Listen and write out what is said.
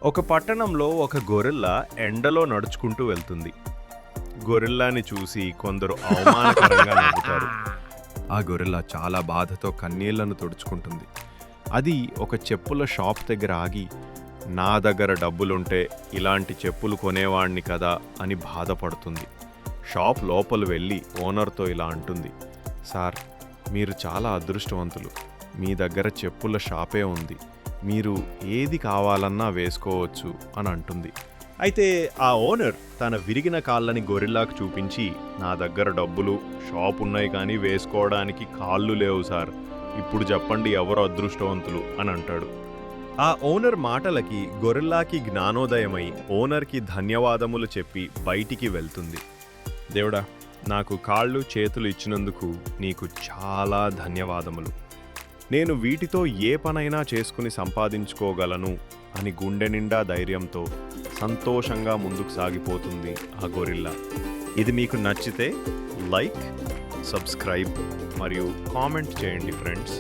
ఒక పట్టణంలో ఒక గొరిల్లా ఎండలో నడుచుకుంటూ వెళ్తుంది. గొరిల్లాని చూసి కొందరు అవమానకరంగా నవ్వుతారు. ఆ గొరిల్లా చాలా బాధతో కన్నీళ్లను తుడుచుకుంటుంది. అది ఒక చెప్పుల షాప్ దగ్గర ఆగి, నా దగ్గర డబ్బులుంటే ఇలాంటి చెప్పులు కొనేవాణ్ణి కదా అని బాధపడుతుంది. షాప్ లోపల వెళ్ళి ఓనర్తో ఇలా అంటుంది, సార్, మీరు చాలా అదృష్టవంతులు. మీ దగ్గర చెప్పుల షాపే ఉంది. మీరు ఏది కావాలన్నా వేసుకోవచ్చు అని అంటుంది. అయితే ఆ ఓనర్ తన విరిగిన కాళ్ళని గొరిల్లాకు చూపించి, నా దగ్గర డబ్బులు, షాప్ ఉన్నాయి కానీ వేసుకోవడానికి కాళ్ళు లేవు సార్. ఇప్పుడు చెప్పండి ఎవరు అదృష్టవంతులు అని అంటాడు. ఆ ఓనర్ మాటలకి గొరిల్లాకి జ్ఞానోదయమై ఓనర్కి ధన్యవాదములు చెప్పి బయటికి వెళ్తుంది. దేవుడా, నాకు కాళ్ళు చేతులు ఇచ్చినందుకు నీకు చాలా ధన్యవాదములు. నేను వీటితో ఏ పనైనా చేసుకుని సంపాదించుకోగలను అని గుండె నిండా ధైర్యంతో సంతోషంగా ముందుకు సాగిపోతుంది ఆ గొరిల్లా. ఇది మీకు నచ్చితే లైక్, సబ్స్క్రైబ్ మరియు కామెంట్ చేయండి ఫ్రెండ్స్.